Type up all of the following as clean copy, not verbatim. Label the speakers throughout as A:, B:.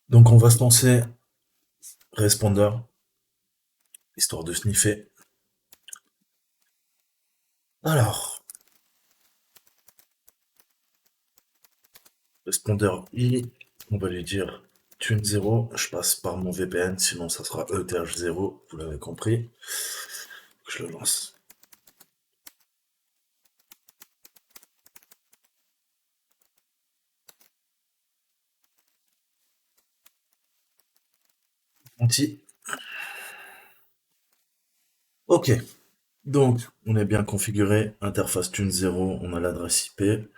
A: Donc on va se lancer responder, histoire de sniffer. Alors, respondeur I, on va lui dire tune 0, je passe par mon VPN, sinon ça sera ETH 0, vous l'avez compris. Je le lance. Anti. Ok, donc on est bien configuré, interface tune 0, on a l'adresse IP.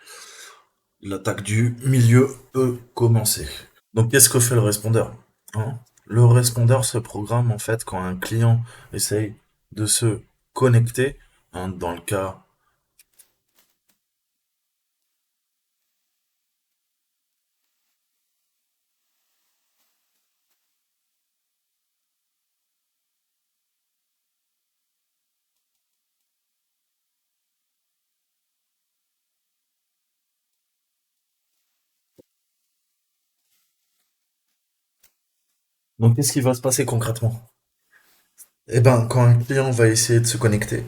A: L'attaque du milieu peut commencer. Donc qu'est-ce que fait le répondeur? Hein, le répondeur se programme en fait quand un client essaye de se connecter, hein, dans le cas. Donc qu'est-ce qui va se passer concrètement? Eh ben, quand un client va essayer de se connecter,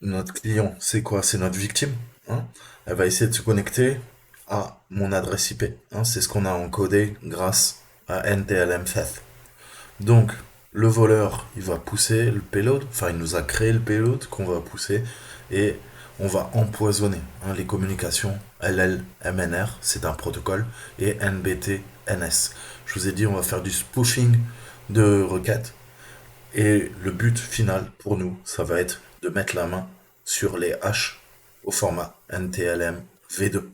A: notre client, c'est quoi? C'est notre victime, hein. Elle va essayer de se connecter à mon adresse IP, hein. C'est ce qu'on a encodé grâce à NTLM-FAT. Donc, le voleur, il va pousser le payload, enfin, il nous a créé le payload qu'on va pousser et on va empoisonner, hein, les communications LLMNR, c'est un protocole, et NBTNS. Je vous ai dit, on va faire du spoofing de requêtes et le but final pour nous, ça va être de mettre la main sur les haches au format NTLM V2.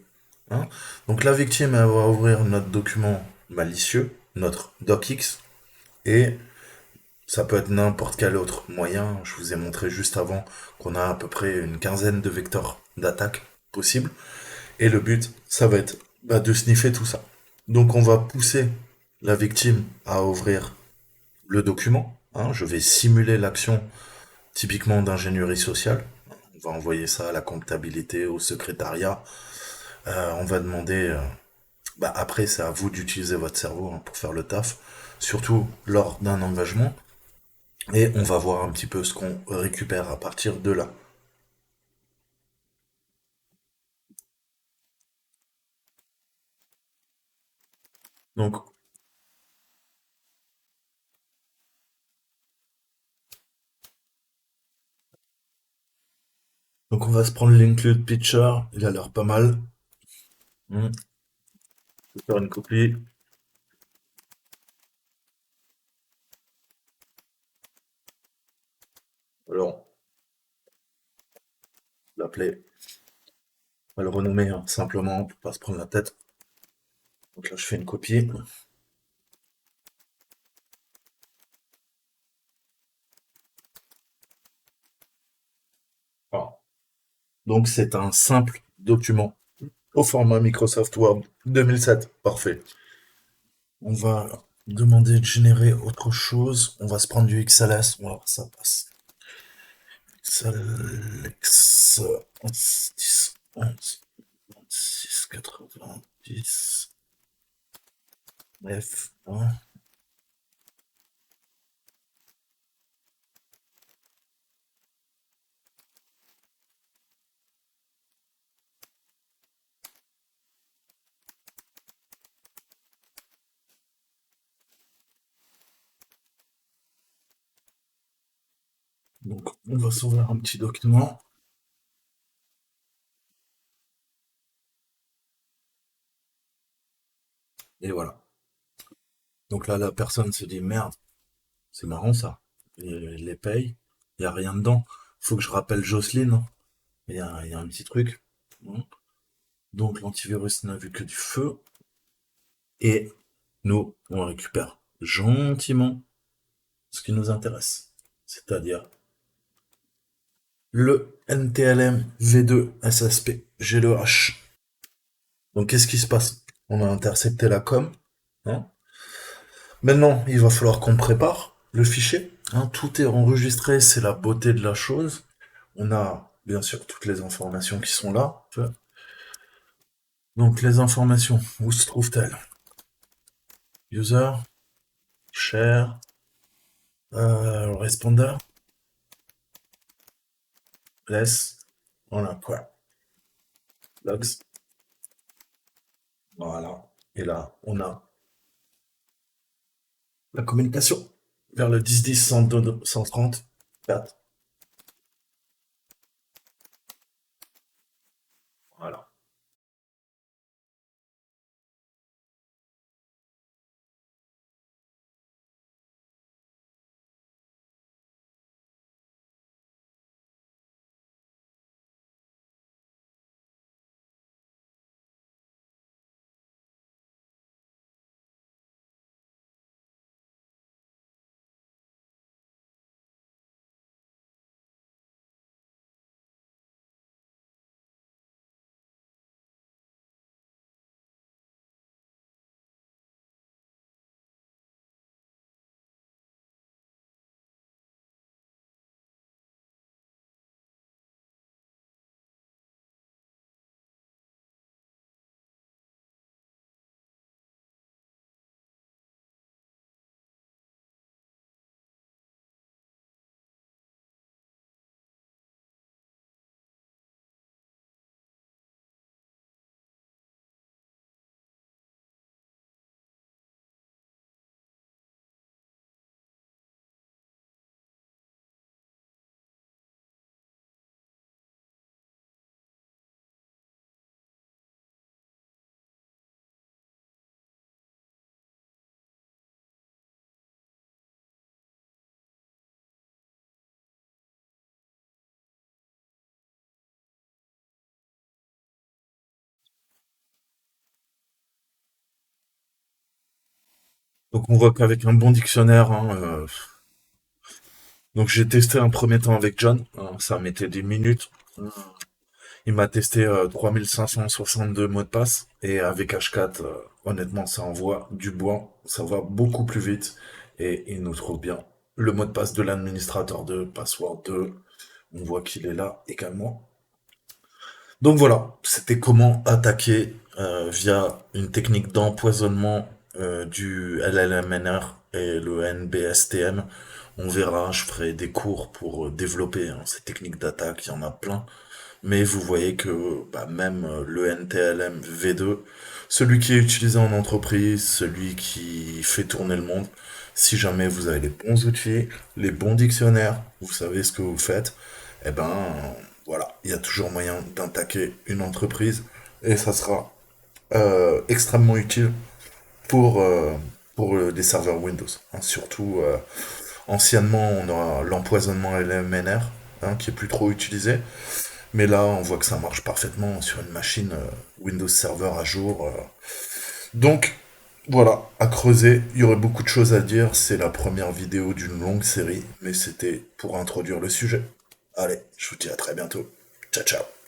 A: Hein. Donc la victime, elle va ouvrir notre document malicieux, notre docx, et ça peut être n'importe quel autre moyen. Je vous ai montré juste avant qu'on a à peu près une quinzaine de vecteurs d'attaque possibles. Et le but, ça va être, de sniffer tout ça. Donc on va pousser la victime à ouvrir le document, hein. Je vais simuler l'action typiquement d'ingénierie sociale. On va envoyer ça à la comptabilité, au secrétariat. On va demander... après, c'est à vous d'utiliser votre cerveau, hein, pour faire le taf, surtout lors d'un engagement. Et on va voir un petit peu ce qu'on récupère à partir de là. Donc, donc, on va se prendre l'include picture, il a l'air pas mal. Je vais faire une copie. Alors, l'appeler, on va le renommer, hein, simplement pour pas se prendre la tête. Donc là, je fais une copie. Alors, donc c'est un simple document au format Microsoft Word 2007. Parfait. On va demander de générer autre chose. On va se prendre du XLS. On va voir si ça passe. XLX 10, 11, 26, 90. F1. Donc, on va s'ouvrir un petit document. Et voilà. Donc là, la personne se dit, merde, c'est marrant ça. Et je les paye. Il n'y a rien dedans. Faut que je rappelle Jocelyne, hein. Il y a un petit truc. Hein. Donc l'antivirus n'a vu que du feu. Et nous, on récupère gentiment ce qui nous intéresse. C'est-à-dire le NTLM V2 SSP G2H. Donc qu'est-ce qui se passe? On a intercepté la com. Hein. Maintenant, il va falloir qu'on prépare le fichier. Hein. Tout est enregistré, c'est la beauté de la chose. On a bien sûr toutes les informations qui sont là. Donc les informations, où se trouvent-elles? User, Share, responder, less, voilà quoi, logs, voilà. Et là, on a la communication vers le 10 10 102 130 4. Voilà. Donc on voit qu'avec un bon dictionnaire, hein, donc j'ai testé un premier temps avec John, hein, ça mettait des minutes. Il m'a testé 3562 mots de passe et avec H4, honnêtement, ça envoie du bois, ça va beaucoup plus vite et il nous trouve bien. Le mot de passe de l'administrateur 2, password 2, on voit qu'il est là également. Donc voilà, c'était comment attaquer via une technique d'empoisonnement du LLMNR et le NBSTM. On verra, je ferai des cours pour développer hein, ces techniques d'attaque, il y en a plein. Mais vous voyez que bah, même le NTLM V2, celui qui est utilisé en entreprise, celui qui fait tourner le monde, si jamais vous avez les bons outils, les bons dictionnaires, vous savez ce que vous faites, eh ben voilà, il y a toujours moyen d'attaquer une entreprise et ça sera extrêmement utile pour, euh, pour des serveurs Windows. Hein. Surtout, anciennement, on aura l'empoisonnement LMNR, hein, qui est plus trop utilisé. Mais là, on voit que ça marche parfaitement sur une machine Windows Server à jour. Donc, voilà, à creuser. Il y aurait beaucoup de choses à dire. C'est la première vidéo d'une longue série, mais c'était pour introduire le sujet. Allez, je vous dis à très bientôt. Ciao, ciao.